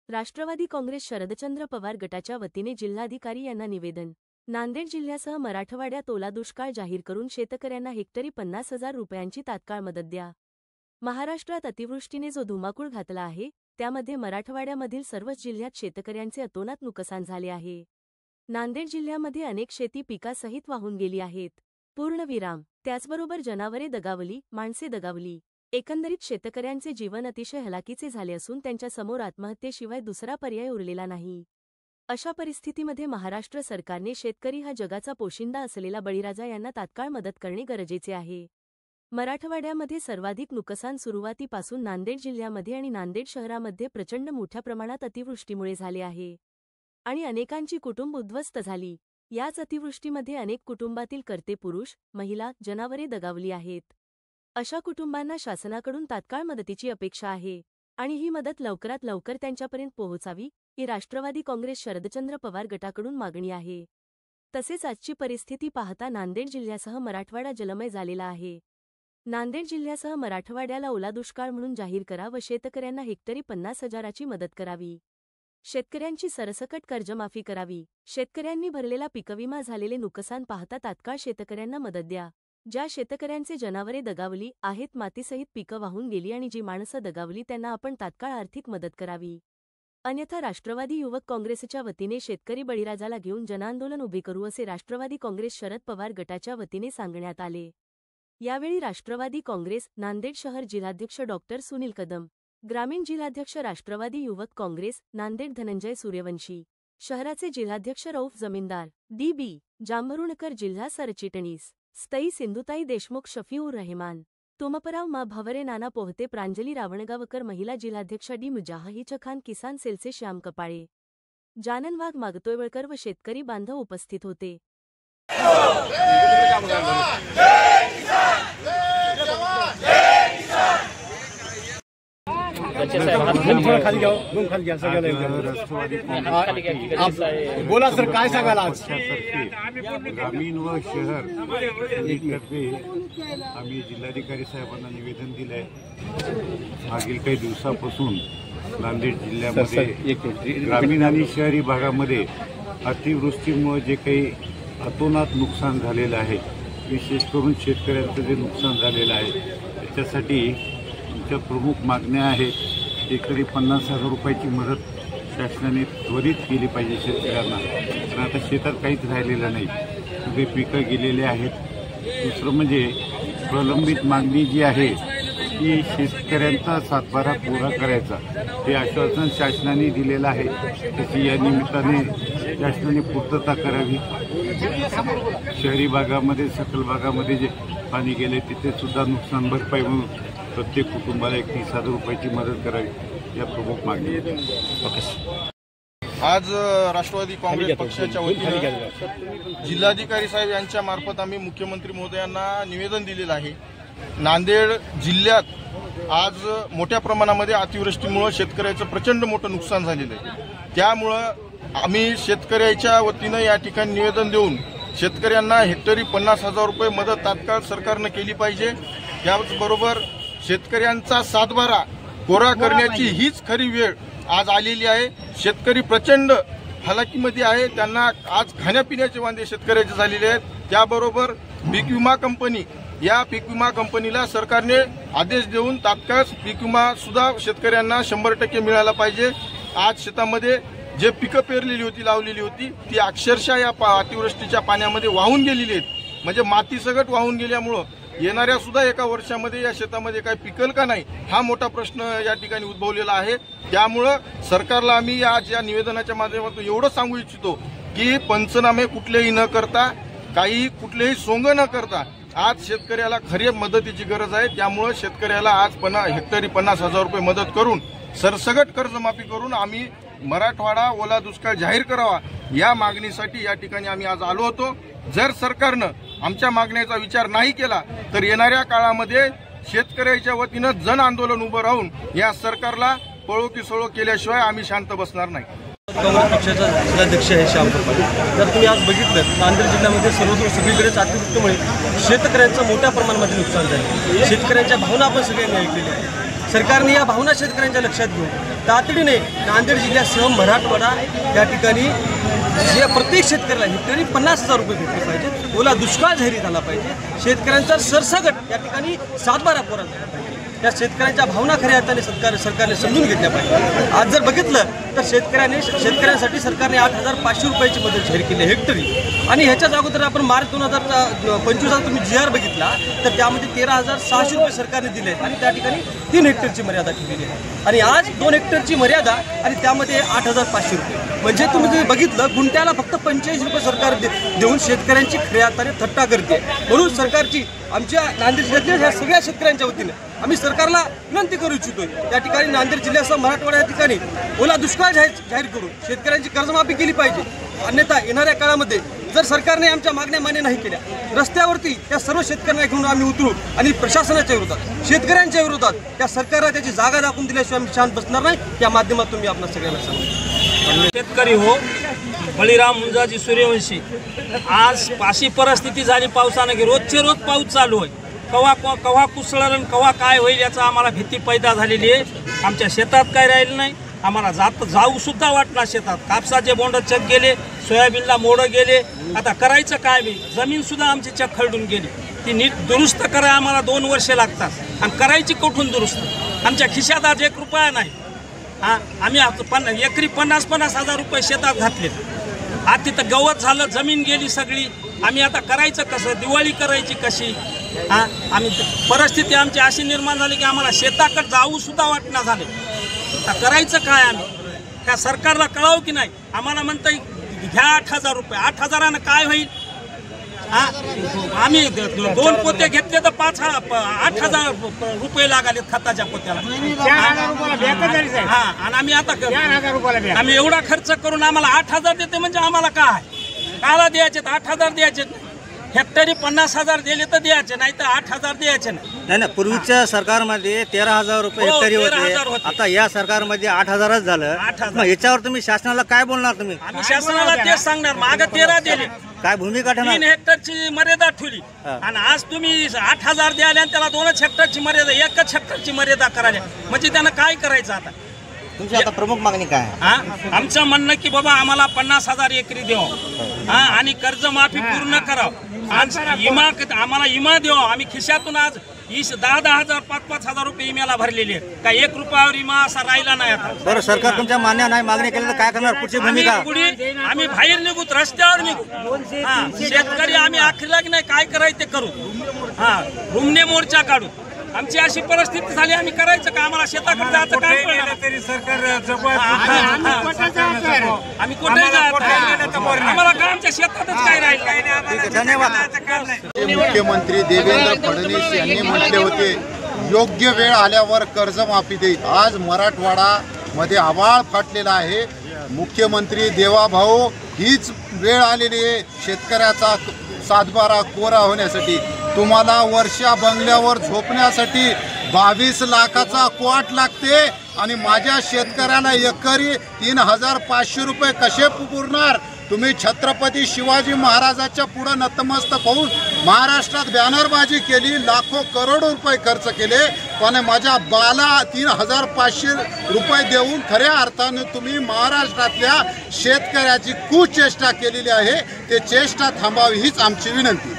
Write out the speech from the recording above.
राष्ट्रवादी काँग्रेस शरदचंद्र पवार गटाच्या वतीने जिल्हाधिकारी यांना निवेदन। नांदेड जिल्ह्यासह मराठवाड्यात ओला दुष्काळ जाहीर करून शेतकऱ्यांना हेक्टरी 50,000 रुपयांची तात्काळ मदत द्या। महाराष्ट्रात अतिवृष्टीने जो धुमाकूळ घातला आहे, त्यामध्ये मराठवाड्यामधील सर्वच जिल्ह्यात शेतकऱ्यांचे अतोनात नुकसान झाले आहे। नांदेड जिल्ह्यामध्ये अनेक शेती पिकासहित वाहून गेली आहेत। पूर्णविराम। त्याचबरोबर जनावरे दगावली, माणसे दगावली। एकंदरीत शेतकऱ्यांचे जीवन अतिशय हलाखीचे झाले असून त्यांच्या समोर आत्महत्येशिवाय दुसरा पर्याय उरलेला नाही। अशा परिस्थितीमध्ये महाराष्ट्र सरकारने शेतकरी हा जगाचा पोशिंदा असलेला बळीराजा यांना तात्काळ मदत करणे गरजेचे आहे। मराठवाड्यामध्ये सर्वाधिक नुकसान सुरुवातीपासून नांदेड जिल्ह्यामध्ये आणि नांदेड शहरामध्ये प्रचंड मोठ्या प्रमाणात अतिवृष्टीमुळे झाले आहे आणि अनेकांची कुटुंब उद्ध्वस्त झाली। याच अतिवृष्टीमध्ये अनेक कुटुंबातील कर्ते पुरुष, महिला, जनावरे दगावली आहेत। अशा कुटुंबांना शासनाकडून तात्काळ मदतीची अपेक्षा आहे आणि ही मदत लवकरात लवकर त्यांच्यापर्यंत पोहोचावी ही राष्ट्रवादी काँग्रेस शरदचंद्र पवार गटाकडून मागणी आहे। तसेच आजची परिस्थिती पाहता नांदेड जिल्ह्यासह मराठवाडा जलमय झालेला आहे। नांदेड जिल्ह्यासह मराठवाड्याला ओला दुष्काळ म्हणून जाहीर करा व शेतकऱ्यांना हेक्टरी 50,000ची मदत करावी। शेतकऱ्यांची सरसकट कर्जमाफी करावी। शेतकऱ्यांनी भरलेला पीकविमा झालेले नुकसान पाहता तात्काळ शेतकऱ्यांना मदत द्या। ज्या शेतकऱ्यांचे जनावरे दगावली आहेत, मातीसहित पिकं वाहून गेली आणि जी माणसं दगावली त्यांना आपण तात्काळ आर्थिक मदत करावी। अन्यथा राष्ट्रवादी युवक काँग्रेसच्या वतीने शेतकरी बळीराजाला घेऊन जनआंदोलन उभे करू असे राष्ट्रवादी काँग्रेस शरद पवार गटाच्या वतीने सांगण्यात आले। यावेळी राष्ट्रवादी काँग्रेस नांदेड शहर जिल्हाध्यक्ष डॉ. सुनील कदम, ग्रामीण जिल्हाध्यक्ष राष्ट्रवादी युवक काँग्रेस नांदेड धनंजय सूर्यवंशी, शहराचे जिल्हाध्यक्ष रौफ जमीनदार, डी.बी. जांभरुणकर, जिल्हा सरचिटणीस स्थई सिंधुताई देशमुख, शफीऊर रहमान, तुमपराव मा भवरे, नाना पोहते, प्रांजली रावणगावकर, महिला जिल्हाध्यक्ष डी. मुजाहिद खान, किसान सेलचे श्याम कपाळे, जानन वाघ, मागतोयवळकर व शेतकरी बांधव उपस्थित होते। बोला सर, काय सांगाल आज? ग्रामीण व शहर एकतर्फे आम्ही जिल्हाधिकारी साहेबांना निवेदन दिलंय। मागील काही दिवसापासून नांदेड जिल्ह्यामध्ये ग्रामीण आणि शहरी भागामध्ये अतिवृष्टीमुळे जे काही अतोनात नुकसान झालेलं आहे, विशेष करून शेतकऱ्यांचं जे नुकसान झालेलं आहे, त्याच्यासाठी आमच्या प्रमुख मागण्या आहेत। एकरी 50,000 रुपयाची मदत शासनाने त्वरित केली पाहिजे शेतकऱ्यांना, कारण आता शेतात काहीच राहिलेलं नाही, सगळे पिकं गेलेले आहेत। दुसरं म्हणजे प्रलंबित मागणी जी आहे ती शेतकऱ्यांचा सातबारा पुरा करायचा, हे आश्वासन शासनाने दिलेलं आहे, त्याची या निमित्ताने शासनाने पूर्तता करावी। शहरी भागामध्ये, सखल भागामध्ये जे पाणी गेले तिथे सुद्धा नुकसान भरपाई म्हणून प्रत्येक कुटुंबाला 30,000 रुपयाची मदत करावी, या प्रमुख मागणी आहेत। आज राष्ट्रवादी काँग्रेस पक्षाच्या वतीने जिल्हाधिकारी साहेब यांच्या मार्फत आम्ही मुख्यमंत्री महोदयांना निवेदन दिलेलं आहे। नांदेड जिल्ह्यात आज मोठ्या प्रमाणामध्ये अतिवृष्टीमुळे शेतकऱ्याचं प्रचंड मोठं नुकसान झालेलं आहे। त्यामुळं आम्ही शेतकऱ्याच्या वतीनं या ठिकाणी निवेदन देऊन शेतकऱ्यांना हेक्टरी 50,000 रुपये मदत तात्काळ सरकारनं केली पाहिजे। त्याचबरोबर शेतकऱ्यांचा सातबारा कोरा करण्याची हीच खरी वेळ आज आलेली आहे। शेतकरी प्रचंड हालाकीमध्ये आहे, त्यांना आज खाण्यापिण्याचे वांदे शेतकऱ्याचे झालेले आहेत। त्याबरोबर पीक विमा कंपनी, या पीक विमा कंपनीला सरकारने आदेश देऊन तात्काळ पीक विमा सुद्धा शेतकऱ्यांना 100% मिळाला पाहिजे। आज शेतामध्ये जे पिकं पेरलेली होती, लावलेली होती, ती अक्षरशः या अतिवृष्टीच्या पाण्यामध्ये वाहून गेलेली आहेत। म्हणजे माती सगट वाहून गेल्यामुळं येणाऱ्या सुद्धा एका वर्षामध्ये या शेतामध्ये काय पिकल का नाही, हा मोठा प्रश्न या ठिकाणी उद्भवलेला आहे। त्यामुळं सरकारला आम्ही आज या निवेदनाच्या माध्यमातून एवढं सांगू इच्छितो की पंचनामे कुठलेही न करता, काही कुठलेही सोंग न करता आज शेतकऱ्याला खरी मदतीची गरज आहे। त्यामुळं शेतकऱ्याला आज हेक्टरी 50,000 रुपये मदत करून सरसगट कर्जमाफी करून आम्ही मराठवाडा ओला दुष्काळ जाहीर करावा, या मागणीसाठी या ठिकाणी आम्ही आज आलो होतो। जर सरकारनं आमच्या मागण्याचा विचार नाही केला तर येणाऱ्या काळामध्ये शेतकऱ्याच्या वतीनं जन आंदोलन उभं राहून या सरकारला पळो की सोळो केल्याशिवाय आम्ही शांत बसणार नाही। काँग्रेस पक्षाचा जिल्हाध्यक्ष आहे श्याम कपाळे। जर तुम्ही आज बघितलं, नांदेड जिल्ह्यामध्ये सर्वत्र सगळीकडेच अतिवृष्टीमुळे शेतकऱ्यांचं मोठ्या प्रमाणामध्ये नुकसान झालं। शेतकऱ्यांच्या भावना आपण सगळ्यांनी ऐकलेल्या आहेत। सरकारने या भावना शेतकऱ्यांच्या लक्षात घेऊन तातडीने नांदेड जिल्ह्यासह मराठवाडा या ठिकाणी जे प्रत्येक शेतकऱ्याला हेक्टरी 50,000 रुपये भेटले पाहिजेत, ओला दुष्काळ जाहीर झाला पाहिजे, शेतकऱ्यांचा सरसकट या ठिकाणी सातबारा कोरा झाला पाहिजे. त्या शेतकऱ्यांच्या भावना खऱ्या अर्थाने सरकारने समजून घेतल्या पाहिजे. आज जर बघितलं तर शेतकऱ्यांसाठी सरकारने 8,500 रुपयाची मदत जाहीर केली हेक्टरी. आणि ह्याच्याच अगोदर आपण मार्च 2025 तुम्ही GR बघितला तर त्यामध्ये 13,600 रुपये सरकारने दिले आणि त्या ठिकाणी 3 हेक्टरची मर्यादा ठेवलेली आहे. आणि आज 2 हेक्टरची मर्यादा आणि त्यामध्ये 8,500 रुपये म्हणजे तुम्ही जे बघितलं गुंट्याला फक्त 45 रुपये सरकार देऊन शेतकऱ्यांची खऱ्या अर्थाने थट्टा करते. म्हणून सरकारची आमच्या नांदेड जिल्ह्यातल्या ह्या सगळ्या शेतकऱ्यांच्या वतीने आम्ही सरकारला विनंती करू इच्छितोय या ठिकाणी नांदेड जिल्ह्यासह मराठवाडा या ठिकाणी ओला दुष्काळ जाहीर करून शेतकऱ्यांची कर्जमाफी केली पाहिजे. अन्यथा येणाऱ्या काळामध्ये जर सरकारने आमच्या मागण्या मान्य नाही केल्या रस्त्यावरती त्या सर्व शेतकऱ्यांना घेऊन आम्ही उतरू आणि प्रशासनाच्या विरोधात शेतकऱ्यांच्या विरोधात त्या सरकारला त्याची जागा दाखवून दिल्याशिवाय आम्ही शांत बसणार नाही. या माध्यमातून मी आपल्या सगळ्यांना सांगतो. शेतकरी हो बळीराम मुंजाजी सूर्यवंशी आज अशी परिस्थिती झाली पावसानं की रोजचे रोज पाऊस चालू आहे. कवा कुसळण कवा काय होईल याचा आम्हाला भीती पैदा झालेली आहे. आमच्या शेतात काय राहिलं नाही, आम्हाला जाऊ सुद्धा वाटणार शेतात. कापसाचे बोंड चक गेले, सोयाबीनला मोडं गेले. आता करायचं काय बी, जमीन सुद्धा आमची चक खरडून गेली. ती नीट दुरुस्त करायला आम्हाला 2 वर्षे लागतात आणि करायची कुठून दुरुस्त? आमच्या खिशात आज 1 रुपया नाही. आम्ही एकरी 50,000 रुपये शेतात घातले. आज तिथं गवत झालं, जमीन गेली सगळी. आम्ही आता करायचं कसं? दिवाळी करायची कशी? आम्ही परिस्थिती आमची अशी निर्माण झाली की आम्हाला शेताकडे जाऊ सुद्धा वाटणं झाले. आता करायचं काय? आम्ही त्या सरकारला कळावं की नाही? आम्हाला म्हणतं घ्या 8,000 रुपये. 8,000 काय होईल? आम्ही 2 पोते घेतले तर 8,000 रुपये लागले खताच्या पोत्याला. आणि आम्ही आता आम्ही एवढा खर्च करून आम्हाला 8,000 देते म्हणजे आम्हाला काय काला द्यायचे? 8,000 द्यायचे. हेक्टरी 50,000 दिले तर द्यायचे, नाही तर 8,000 द्यायचे नाही. नाही पूर्वीच्या सरकारमध्ये 13,000 रुपये हेक्टरी होते. आता या सरकारमध्ये 8,000च झालं. मग याच्यावर तुम्ही शासनाला काय बोलणार? तुम्ही आम्ही शासनाला तेच सांगणार. मागं 13 दिले, काय भूमिका ठेवणार? 3 हेक्टरची मर्यादा ठेवली आणि आज तुम्ही 8,000 द्याले आणि त्याला 2च हेक्टरची मर्यादा, 1च हेक्टरची मर्यादा करायला म्हणजे त्यानं काय करायचं? आता तुमची आता प्रमुख मागणी काय? आमचं म्हणणं की बाबा आम्हाला 50,000 एकरी द्यावं आणि कर्जमाफी पूर्ण करावं. आज आम्हाला विमा द्यावा. आम्ही खिशातून आज 10,000 5,000 रुपये विम्याला भरलेले आहेत. काय 1 रुपयावर विमा असा राहिला नाही. आता बरं, सरकार तुमच्या मान्य नाही मागणी केली तर काय करणार? पुढची भूमिका? आम्ही बाहेर निघू, रस्त्यावर निघू. शेतकरी आम्ही आखरीला की नाही काय करायचं ते करू. रुमणे मोर्चा काढू. आमची अशी परिस्थिती झाली, आम्ही करायचं का? आम्हाला शेताकडे जायचं काय? तरी सरकार आम्ही कुठे जायचं? आम्हाला काय आमच्या शेतातच काय राहील? धन्यवाद. मुख्यमंत्री देवेंद्र फडणवीस यांनी म्हटले होते योग्य वेळ आल्यावर कर्जमाफी देईल. आज मराठवाडामध्ये आभाळ फाटलेला आहे. मुख्यमंत्री देवाभाऊ हीच वेळ आलेली आहे शेतकऱ्याचा सातबारा कोरा होण्यासाठी. तुम्हाला वर्षा बंगल्यावर झोपण्यासाठी 22 लाखाचा क्वाट लागते आणि माझ्या शेतकऱ्याला एकरी 3,500 रुपये कसे पुरणार? तुम्ही छत्रपती शिवाजी महाराजाच्या पुढे नतमस्तक होऊन महाराष्ट्रात बॅनरबाजी केली, लाखो करोडो रुपये खर्च केले, पण माझ्या बाला 3,500 रुपये देऊन खऱ्या अर्थाने तुम्ही महाराष्ट्रातल्या शेतकऱ्याची कुचेष्टा केलेली आहे. ते चेष्टा थांबावी हीच आमची विनंती.